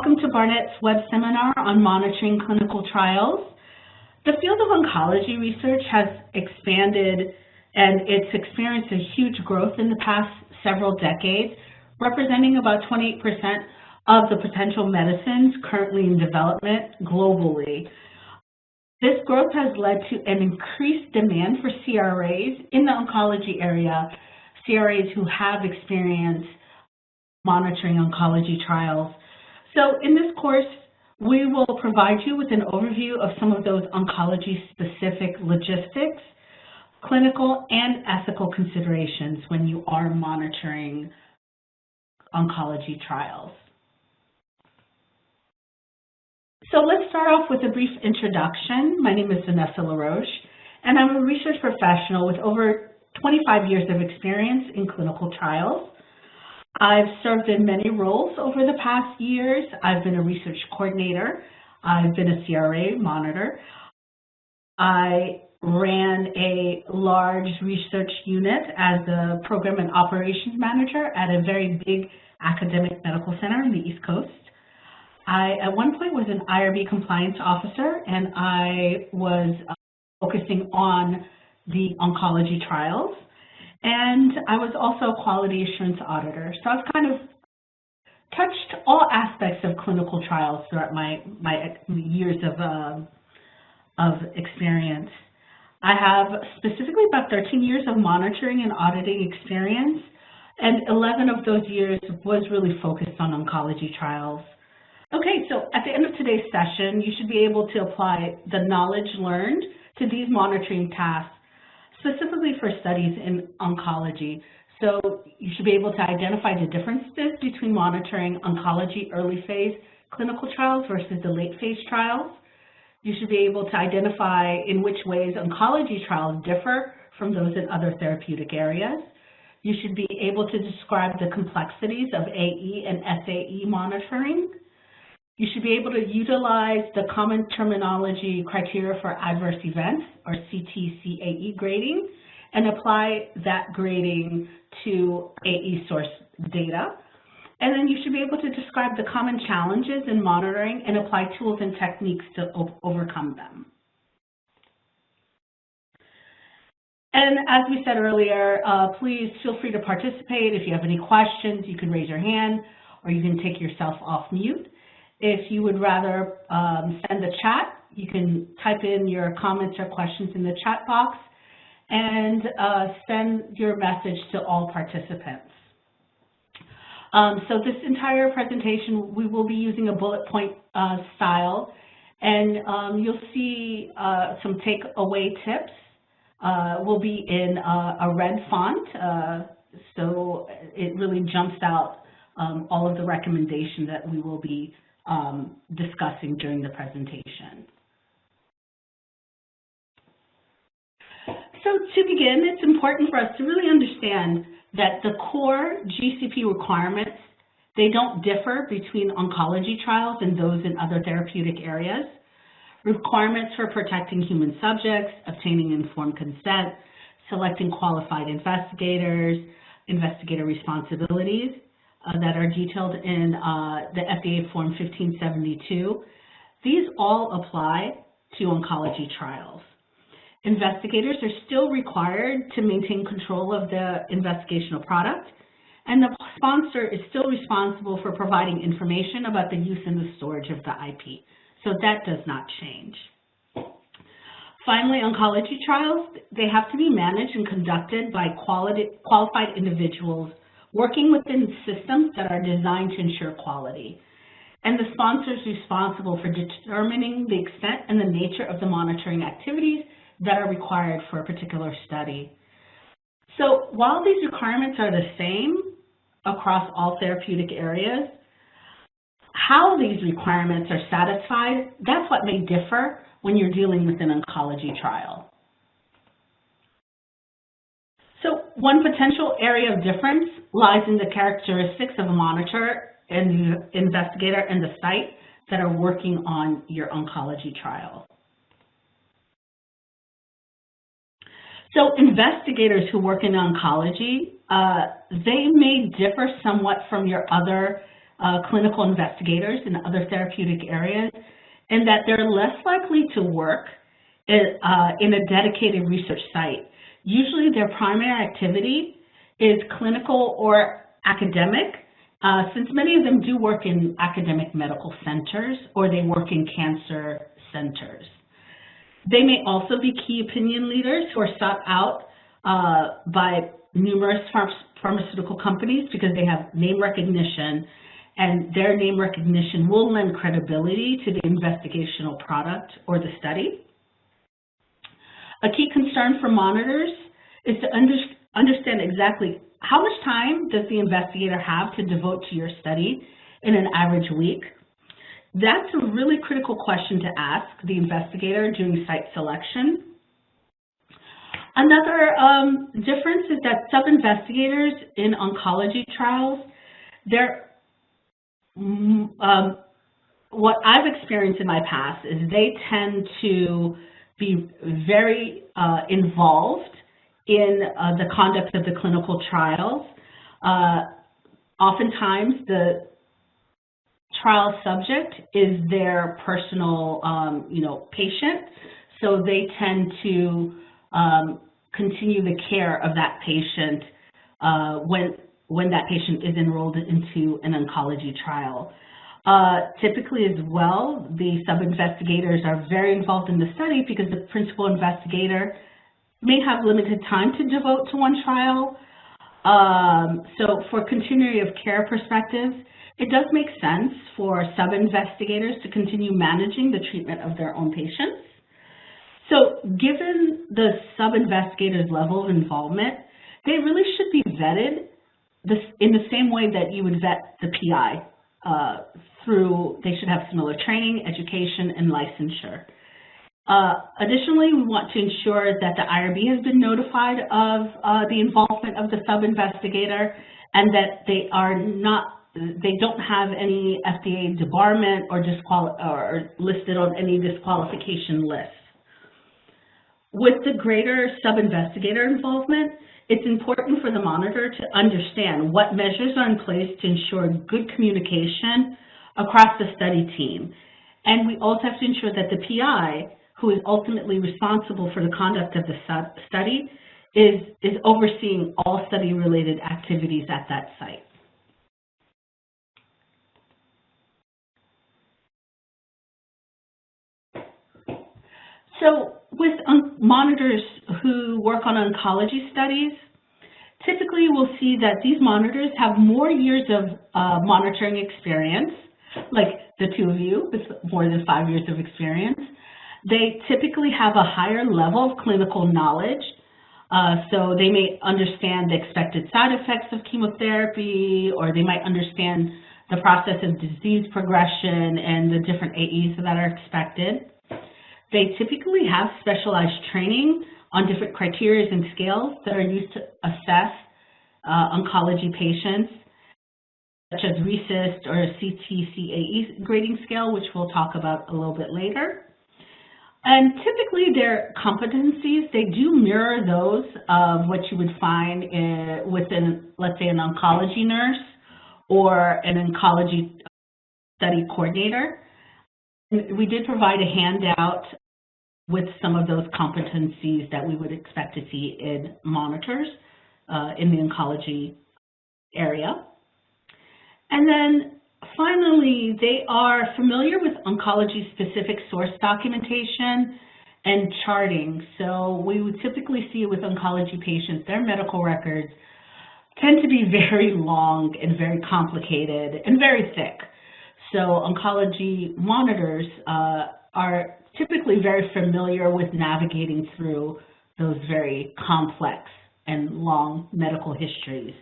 Welcome to Barnett's web seminar on monitoring clinical trials. The field of oncology research has expanded and it's experienced a huge growth in the past several decades, representing about 28% of the potential medicines currently in development globally. This growth has led to an increased demand for CRAs in the oncology area, CRAs who have experience monitoring oncology trials. So in this course, we will provide you with an overview of some of those oncology-specific logistics, clinical and ethical considerations when you are monitoring oncology trials. So let's start off with a brief introduction. My name is Vanessa LaRoche, and I'm a research professional with over 25 years of experience in clinical trials. I've served in many roles over the past years. I've been a research coordinator. I've been a CRA monitor. I ran a large research unit as a program and operations manager at a very big academic medical center in the East Coast. I, at one point, was an IRB compliance officer, and I was focusing on the oncology trials. And I was also a quality assurance auditor. So I've kind of touched all aspects of clinical trials throughout my years of experience. I have specifically about 13 years of monitoring and auditing experience, and 11 of those years was really focused on oncology trials. Okay, so at the end of today's session, you should be able to apply the knowledge learned to these monitoring tasks, specifically for studies in oncology. So you should be able to identify the differences between monitoring oncology early phase clinical trials versus the late phase trials. You should be able to identify in which ways oncology trials differ from those in other therapeutic areas. You should be able to describe the complexities of AE and SAE monitoring. You should be able to utilize the common terminology criteria for adverse events, or CTCAE grading, and apply that grading to AE source data. And then you should be able to describe the common challenges in monitoring and apply tools and techniques to overcome them. And as we said earlier, please feel free to participate. If you have any questions, you can raise your hand or you can take yourself off mute. If you would rather send a chat, you can type in your comments or questions in the chat box and send your message to all participants. So this entire presentation, we will be using a bullet point style, and you'll see some takeaway tips will be in a red font, so it really jumps out all of the recommendations that we will be discussing during the presentation. So to begin, it's important for us to really understand that the core GCP requirements, they don't differ between oncology trials and those in other therapeutic areas. Requirements for protecting human subjects, obtaining informed consent, selecting qualified investigators, investigator responsibilities, that are detailed in the FDA Form 1572. These all apply to oncology trials. Investigators are still required to maintain control of the investigational product, and the sponsor is still responsible for providing information about the use and the storage of the IP. So that does not change. Finally, oncology trials, they have to be managed and conducted by qualified individuals working within systems that are designed to ensure quality. And the sponsor is responsible for determining the extent and the nature of the monitoring activities that are required for a particular study. So while these requirements are the same across all therapeutic areas, how these requirements are satisfied, that's what may differ when you're dealing with an oncology trial. So one potential area of difference lies in the characteristics of a monitor and the investigator and the site that are working on your oncology trial. So investigators who work in oncology, they may differ somewhat from your other clinical investigators in other therapeutic areas, and that they're less likely to work in a dedicated research site. Usually their primary activity is clinical or academic, since many of them do work in academic medical centers or they work in cancer centers. They may also be key opinion leaders who are sought out by numerous pharmaceutical companies because they have name recognition, and their name recognition will lend credibility to the investigational product or the study. A key concern for monitors is to understand exactly how much time does the investigator have to devote to your study in an average week. That's a really critical question to ask the investigator during site selection. Another difference is that sub-investigators in oncology trials, what I've experienced in my past is they tend to be very involved in the conduct of the clinical trials. Oftentimes, the trial subject is their personal, patient, so they tend to continue the care of that patient when that patient is enrolled into an oncology trial. Typically as well, the sub-investigators are very involved in the study because the principal investigator may have limited time to devote to one trial. So for continuity of care perspective, it does make sense for sub-investigators to continue managing the treatment of their own patients. So given the sub-investigator's level of involvement, they really should be vetted in the same way that you would vet the PI. They should have similar training, education, and licensure. Additionally, we want to ensure that the IRB has been notified of the involvement of the sub-investigator and that they don't have any FDA debarment or listed on any disqualification list. With the greater sub-investigator involvement, it's important for the monitor to understand what measures are in place to ensure good communication across the study team. And we also have to ensure that the PI, who is ultimately responsible for the conduct of the study, is overseeing all study-related activities at that site. So with monitors who work on oncology studies, typically we'll see that these monitors have more years of monitoring experience, like the two of you with more than 5 years of experience. They typically have a higher level of clinical knowledge, so they may understand the expected side effects of chemotherapy, or they might understand the process of disease progression and the different AEs that are expected. They typically have specialized training on different criteria and scales that are used to assess oncology patients, such as RECIST or CTCAE grading scale, which we'll talk about a little bit later. And typically their competencies, they do mirror those of what you would find within, let's say, an oncology nurse or an oncology study coordinator. We did provide a handout with some of those competencies that we would expect to see in monitors in the oncology area. And then finally, they are familiar with oncology-specific source documentation and charting. So we would typically see with oncology patients, their medical records tend to be very long and very complicated and very thick. So oncology monitors are typically very familiar with navigating through those very complex and long medical histories.